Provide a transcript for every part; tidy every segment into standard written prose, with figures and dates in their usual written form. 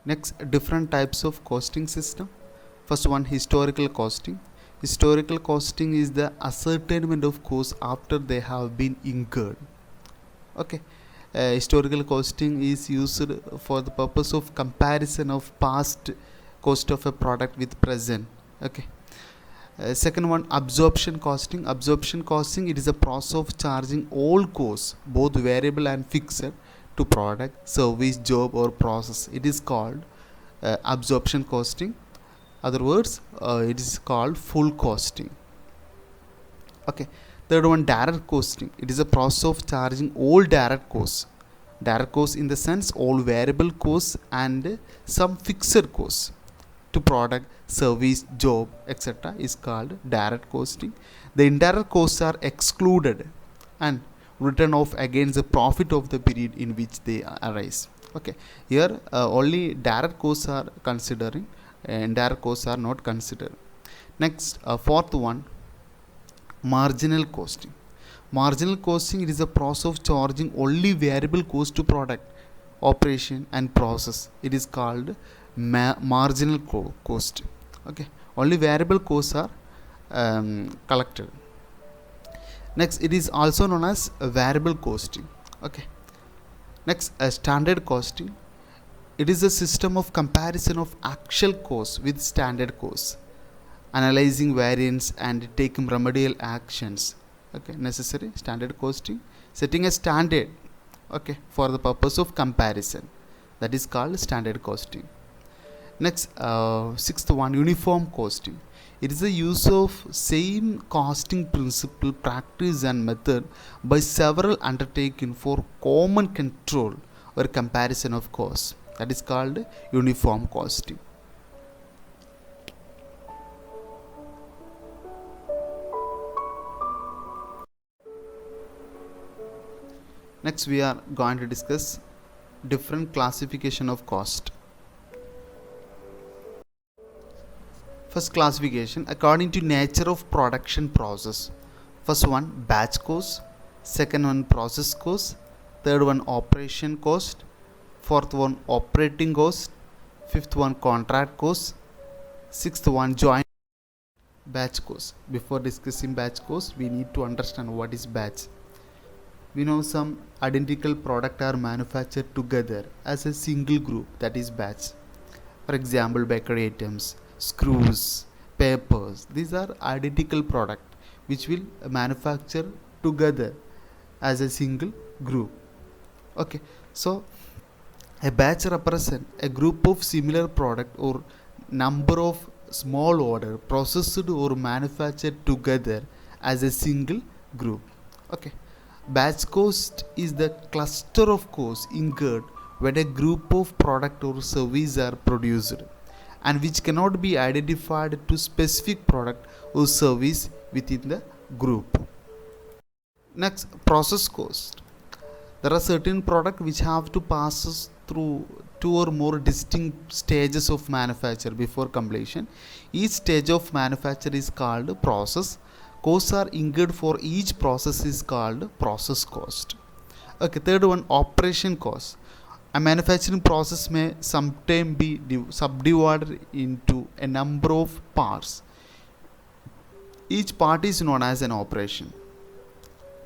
Next, different types of costing system. First one, historical costing. Historical costing is the ascertainment of costs after they have been incurred. Okay. Historical costing is used for the purpose of comparison of past cost of a product with present. Okay. Second one, absorption costing. Absorption costing, it is a process of charging all costs, both variable and fixed, to product, service, job or process. It is called absorption costing. Other words, it is called full costing. Okay. Third one, direct costing. It is a process of charging all direct costs. Direct costs in the sense all variable costs and some fixed costs to product, service, job, etc. is called direct costing. The indirect costs are excluded and written off against the profit of the period in which they arise. Okay, here only direct costs are considering, indirect costs are not considered. Next, fourth one, marginal costing. Marginal costing, it is a process of charging only variable cost to product, operation and process. It is called marginal cost. Okay, only variable costs are collected. Next, it is also known as variable costing. Okay. Next, standard costing. It is a system of comparison of actual costs with standard costs, analyzing variance and taking remedial actions. Okay, necessary. Standard costing, setting a standard, okay, for the purpose of comparison. That is called standard costing. Next, sixth one, uniform costing. It is the use of same costing principle, practice and method by several undertaken for common control or comparison of costs. That is called uniform costing. Next, we are going to discuss different classification of cost. First classification, according to nature of production process. First one, batch cost. Second one, process cost. Third one, operation cost. Fourth one, operating cost. Fifth one, contract cost. Sixth one, joint batch cost. Before discussing batch cost, we need to understand what is batch. We know some identical product are manufactured together as a single group, that is batch. For example, bakery items, screws, papers, these are identical product which will manufacture together as a single group. Okay, so a batch represents a group of similar product or number of small order processed or manufactured together as a single group. Okay, batch cost is the cluster of costs incurred when a group of product or service are produced and which cannot be identified to specific product or service within the group. Next, process cost. There are certain products which have to pass through two or more distinct stages of manufacture before completion. Each stage of manufacture is called process. Costs are incurred for each process is called process cost. Okay, third one, operation cost. A manufacturing process may sometimes be subdivided into a number of parts. Each part is known as an operation.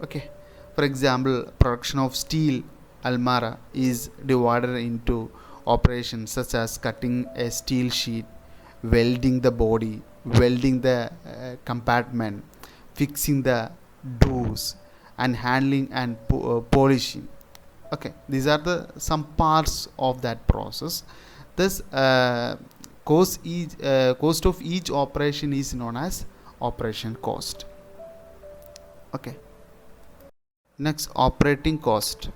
Okay, for example, production of steel almara is divided into operations such as cutting a steel sheet, welding the body, welding the compartment, fixing the doors, and handling and polishing. Okay, these are the some parts of that process. This cost of each operation is known as operation cost. Okay, next, operating cost.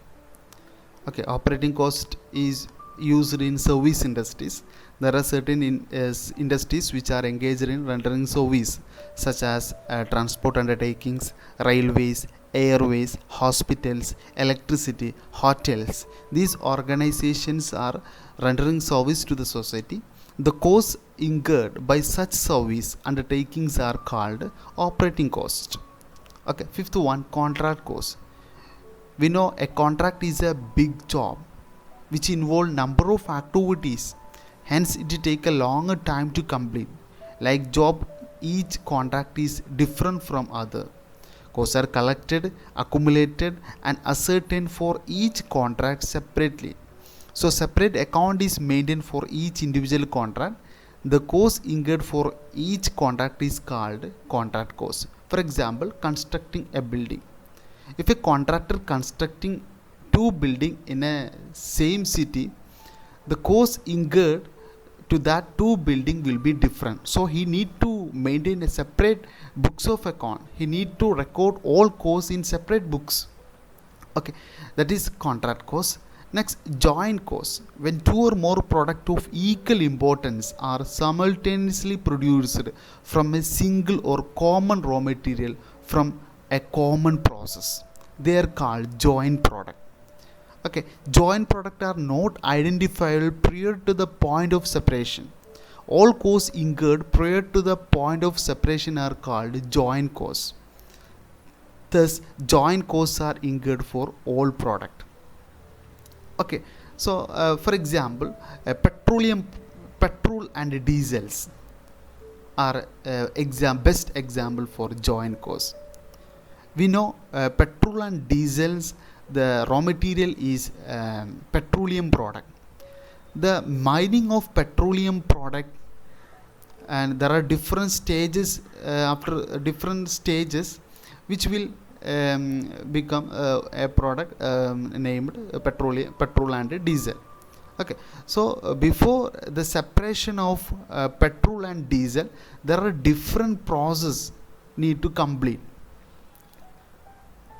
Okay, operating cost is used in service industries. There are certain industries which are engaged in rendering service such as transport undertakings, railways, airways, hospitals, electricity, hotels. These organizations are rendering service to the society. The costs incurred by such service undertakings are called operating cost. Okay, fifth one, contract cost. We know a contract is a big job which involve number of activities, hence it take a longer time to complete. Like job, each contract is different from other. Costs are collected, accumulated and ascertained for each contract separately. So separate account is maintained for each individual contract. The cost incurred for each contract is called contract cost. For example, constructing a building. If a contractor constructing two buildings in a same city, the cost incurred to that two building will be different. So he need to maintain a separate books of account. He need to record all costs in separate books. Okay, that is contract cost. Next, joint cost. When two or more products of equal importance are simultaneously produced from a single or common raw material from a common process, they are called joint product. Okay, joint product are not identifiable prior to the point of separation. All costs incurred prior to the point of separation are called joint costs. Thus, joint costs are incurred for all product. Okay, so for example, petrol and diesels are best example for joint costs. We know petrol and diesels, the raw material is petroleum product. The mining of petroleum product, and there are different stages, after different stages which will become a product named petrol and diesel. Okay, so before the separation of petrol and diesel, there are different process need to complete.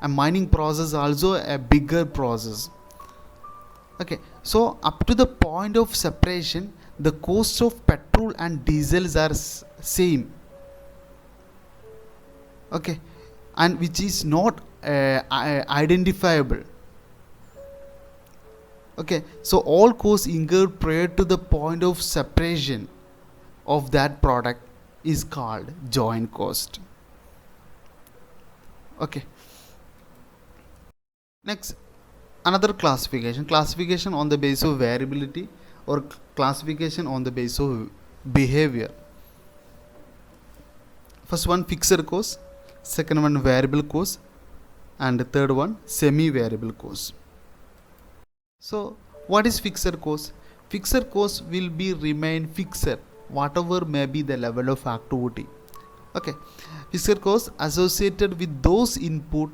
A mining process also a bigger process. Okay, so up to the point of separation, the cost of petrol and diesels are same. Okay, and which is not identifiable. Okay, so all costs incurred prior to the point of separation of that product is called joint cost. Okay, next, another classification on the basis of variability or classification on the basis of behavior. First one, fixed cost. Second one, variable cost. And the third one, semi variable cost. So what is fixed cost? Fixed cost will be remain fixed whatever may be the level of activity. Okay, fixed cost associated with those input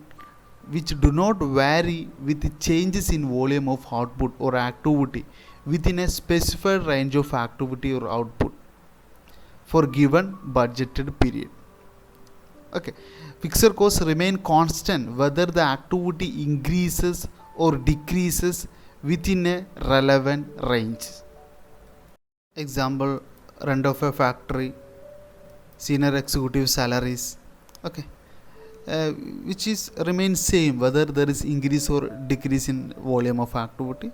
which do not vary with changes in volume of output or activity within a specified range of activity or output for given budgeted period. Okay, fixed costs remain constant whether the activity increases or decreases within a relevant range. Example, rent of a factory, senior executive salaries. Okay, which is remain same whether there is increase or decrease in volume of activity.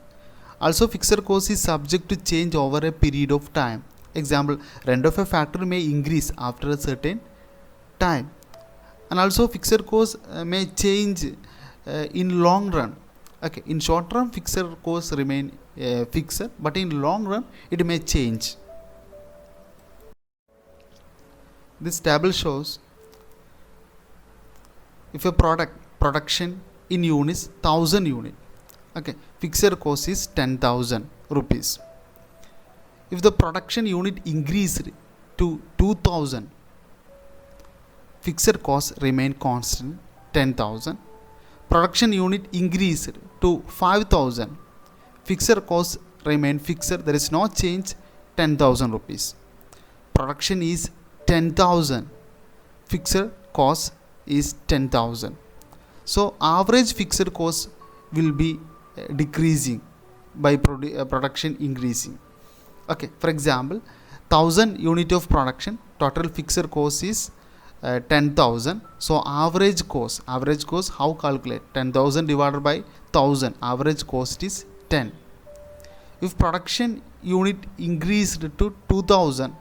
Also, fixed cost is subject to change over a period of time. Example, rent of a factory may increase after a certain time, and also fixed cost may change in long run. Okay, in short run fixed cost remain fixed, but in long run it may change. This table shows if a production in units 1000 unit, okay, fixed cost is 10,000 rupees. If the production unit increased to 2000, fixed cost remain constant 10,000. Production unit increased to 5000, fixed cost remain fixed, there is no change, 10,000 rupees. Production is 10,000, fixed cost is 10,000. So average fixed cost will be decreasing by production increasing. Okay, for example, 1000 unit of production, total fixed cost is 10,000. So average cost how calculate? 10,000 divided by 1000, average cost is 10. If production unit increased to 2000,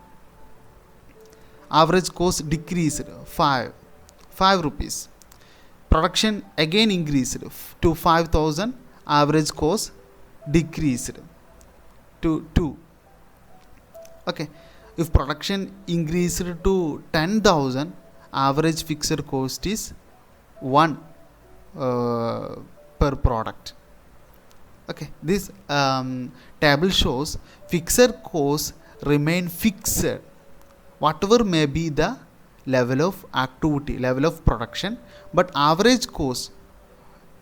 average cost decreased 5 rupees. Production again increased to 5000, average cost decreased to 2. Okay, if production increased to 10,000, average fixed cost is 1 per product. Okay, this table shows fixed costs remain fixed whatever may be the level of activity, level of production, but average cost,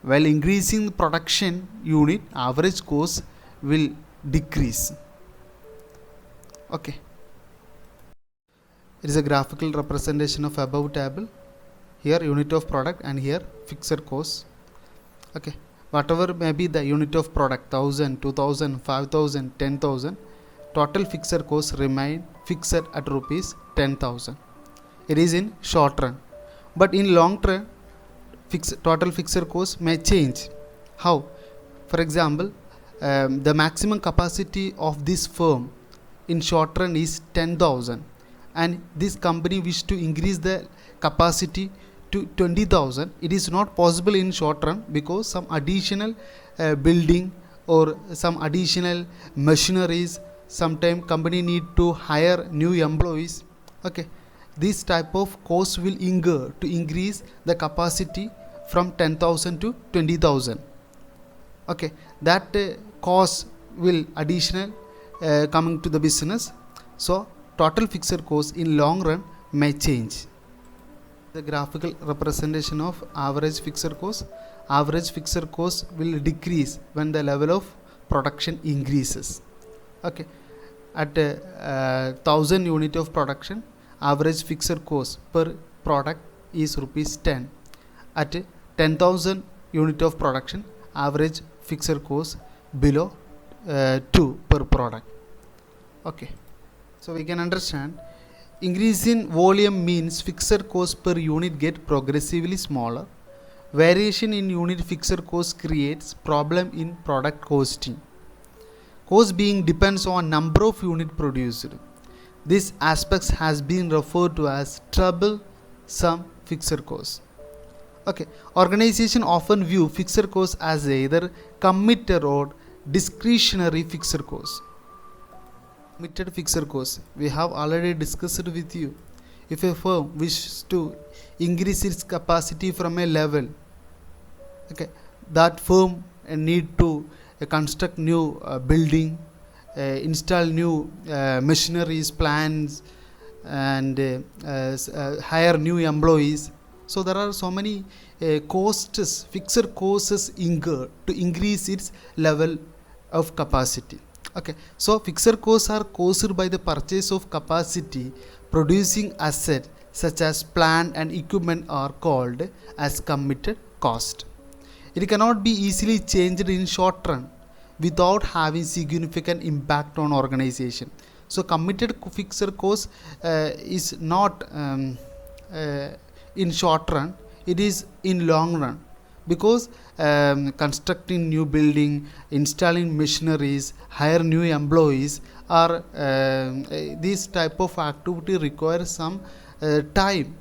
while increasing production unit, average cost will decrease. Okay, it is a graphical representation of above table. Here unit of product and here fixed cost. Okay, whatever may be the unit of product, 1000, 2000, 5000, 10,000, total fixed cost remain fixed at rupees 10,000. It is in short run, but in long run total fixed cost may change. How? For example, the maximum capacity of this firm in short run is 10,000, and this company wish to increase the capacity to 20,000. It is not possible in short run because some additional building or some additional machineries, sometime company need to hire new employees. Okay, this type of cost will incur to increase the capacity from 10,000 to 20,000. Okay, that cost will additional coming to the business. So total fixed cost in long run may change. The graphical representation of average fixed cost. Average fixed cost will decrease when the level of production increases. Okay, at 1000 unit of production, average fixed cost per product is rupees 10. At 10,000 unit of production, average fixed cost below 2 per product. Okay, so we can understand increase in volume means fixed cost per unit get progressively smaller. Variation in unit fixed cost creates problem in product costing. Cost being depends on number of unit produced. This aspects has been referred to as troublesome fixed cost. Okay, organization often view fixed cost as either committed or discretionary fixed cost. Committed fixed cost we have already discussed with you. If a firm wishes to increase its capacity from a level, okay, that firm need to construct new building, install new machineries, plans, and hire new employees. So there are so many costs, fixed costs incurred to increase its level of capacity. Okay, so fixed costs are caused by the purchase of capacity. Producing assets such as plant and equipment are called as committed cost. It cannot be easily changed in short run without having significant impact on organization. So committed fixed cost is not in short run, it is in long run, because constructing new building, installing machineries, hire new employees are this type of activity requires some time.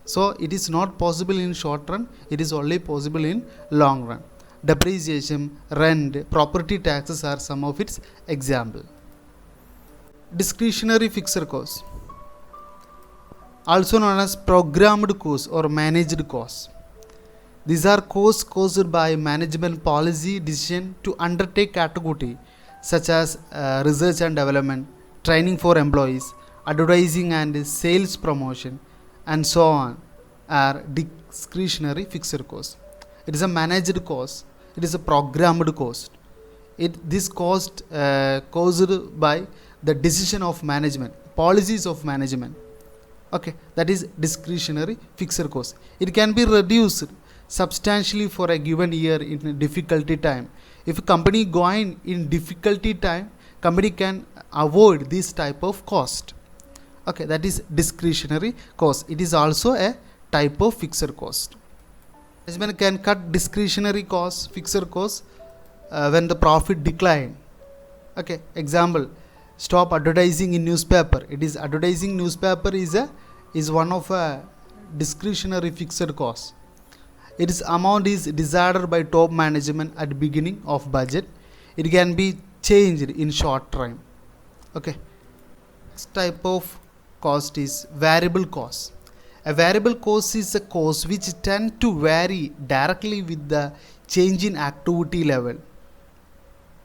So it is not possible in short run, it is only possible in long run. Depreciation, rent, property taxes are some of its example. Discretionary fixed cost, also known as programmed cost or managed cost. These are costs caused by management policy decision to undertake activity such as research and development, training for employees, advertising and sales promotion, and so on are discretionary fixed costs. It is a managed cost, it is a programmed cost. This cost caused by the decision of management, policies of management. Okay, that is discretionary fixed cost. It can be reduced substantially for a given year in a difficulty time. If a company going in difficulty time, company can avoid this type of cost. Okay, that is discretionary cost. It is also a type of fixed cost. Management can cut discretionary costs, fixed costs when the profit decline. Okay, example, stop advertising in newspaper. It is advertising newspaper is one of a discretionary fixed cost. Its amount is decided by top management at beginning of budget. It can be changed in short time. Okay, next type of cost is variable cost. A variable cost is a cost which tend to vary directly with the change in activity level.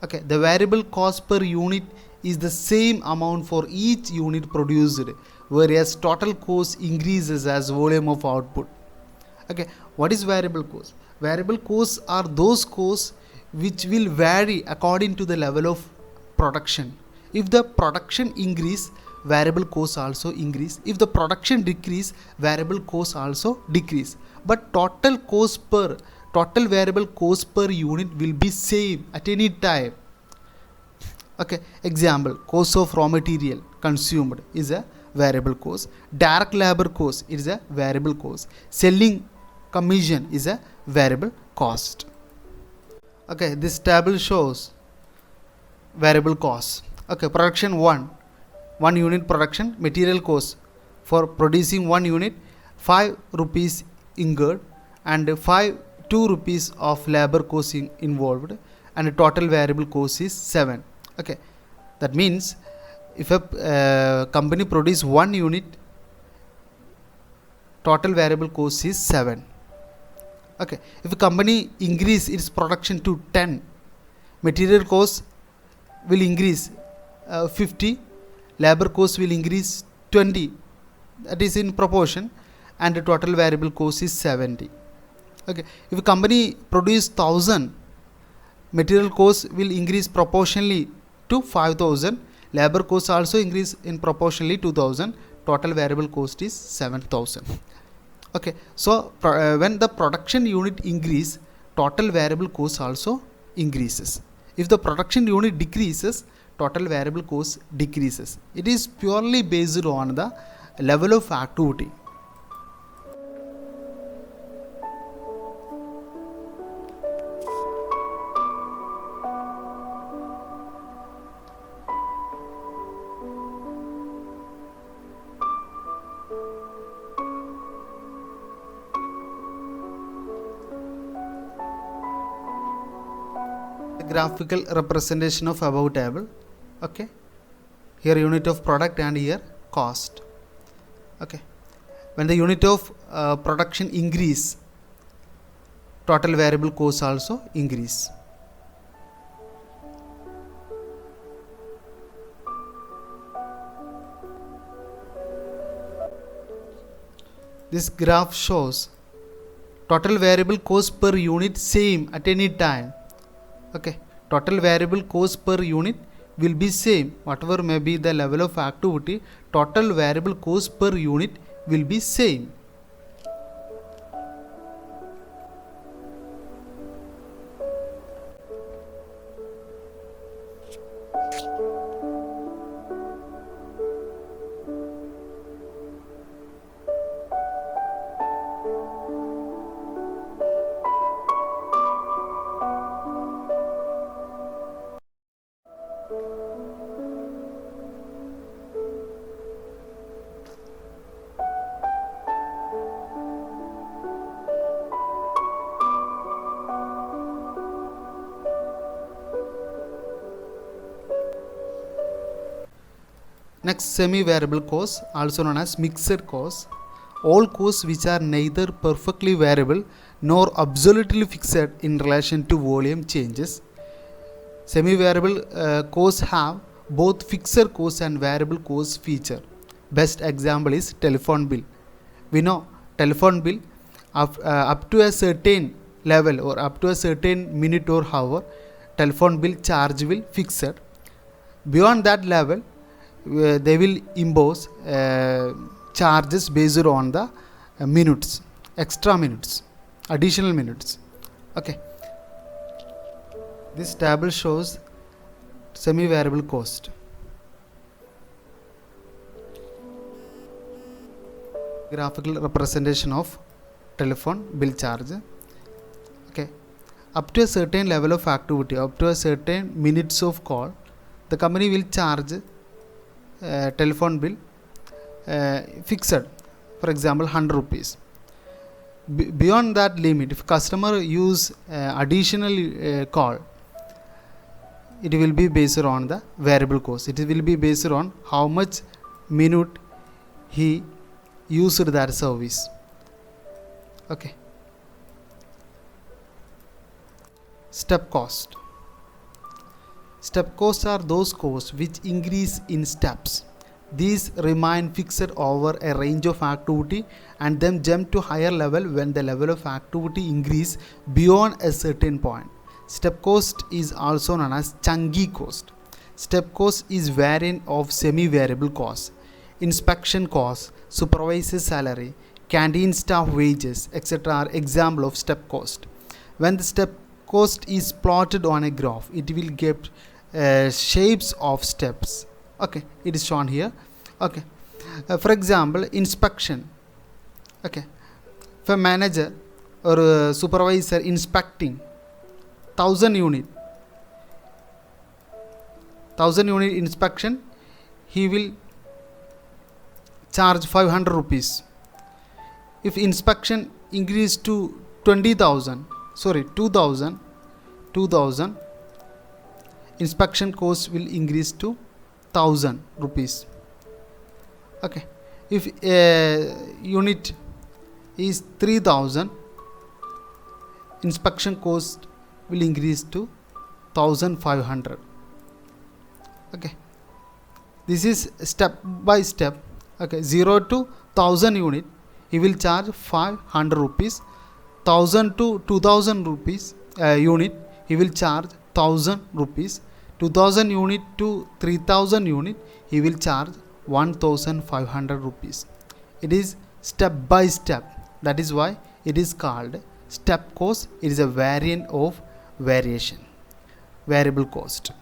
Okay, the variable cost per unit is the same amount for each unit produced, whereas total cost increases as volume of output. Okay, what is variable cost? Variable costs are those costs which will vary according to the level of production. If the production increase, variable costs also increase. If the production decrease, variable costs also decrease. But total variable cost per unit will be same at any time. Okay, example, cost of raw material consumed is a variable cost. Direct labor cost is a variable cost. Selling commission is a variable cost. Okay, this table shows variable cost. Okay, production 1 unit production material cost for producing 1 unit 5 rupees incurred and 2 rupees of labor cost involved, and total variable cost is 7. Okay, that means if a company produce 1 unit, total variable cost is 7. Okay, if a company increase its production to 10, material cost will increase 50, labor cost will increase 20, that is in proportion, and the total variable cost is 70. Okay, if a company produce 1000, material cost will increase proportionally to 5000, labor cost also increase in proportionally 2000, total variable cost is 7000. Okay, so when the production unit increase, total variable cost also increases. If the production unit decreases, total variable cost decreases. It is purely based on the level of activity. Graphical representation of above table. Okay, here unit of product and here cost. Okay, when the unit of production increase, total variable cost also increase. This graph shows total variable cost per unit same at any time. Okay, total variable cost per unit will be same whatever may be the level of activity, total variable cost per unit will be same. Next, semi-variable cost, also known as mixed cost. All costs which are neither perfectly variable nor absolutely fixed in relation to volume changes. Semi-variable costs have both fixed cost and variable cost feature. Best example is telephone bill. We know telephone bill up to a certain level or up to a certain minute or hour, telephone bill charge will fixed. Beyond that level, they will impose charges based on the minutes, extra minutes, additional minutes. Okay, this table shows semi-variable cost. Graphical representation of telephone bill charge. Okay, up to a certain level of activity, up to a certain minutes of call, the company will charge telephone bill fixed, for example 100 rupees. Beyond that limit, if customer use additional call, it will be based on the variable cost. It will be based on how much minute he used that service. Okay. Step cost. Step costs are those costs which increase in steps. These remain fixed over a range of activity and then jump to higher level when the level of activity increase beyond a certain point. Step cost is also known as chunky cost. Step cost is variant of semi-variable cost. Inspection cost, supervisor salary, canteen staff wages, etc. are example of step cost. When the step cost is plotted on a graph, it will get shapes of steps. Okay, it is shown here. Okay, for example, inspection. Okay, if a manager or a supervisor inspecting 1000 unit inspection, he will charge 500 rupees. If inspection increase to 20,000, sorry 2000, inspection cost will increase to 1000 rupees. Okay, if unit is 3000, inspection cost will increase to 1500. Okay, this is step by step. Okay, 0 to 1000 unit he will charge 500 rupees. 1000 to 2000 rupees unit he will charge 1000 rupees. 2000 unit to 3000 unit he will charge 1500 rupees. It is step by step. That is why it is called step cost. It is a variant of variable cost.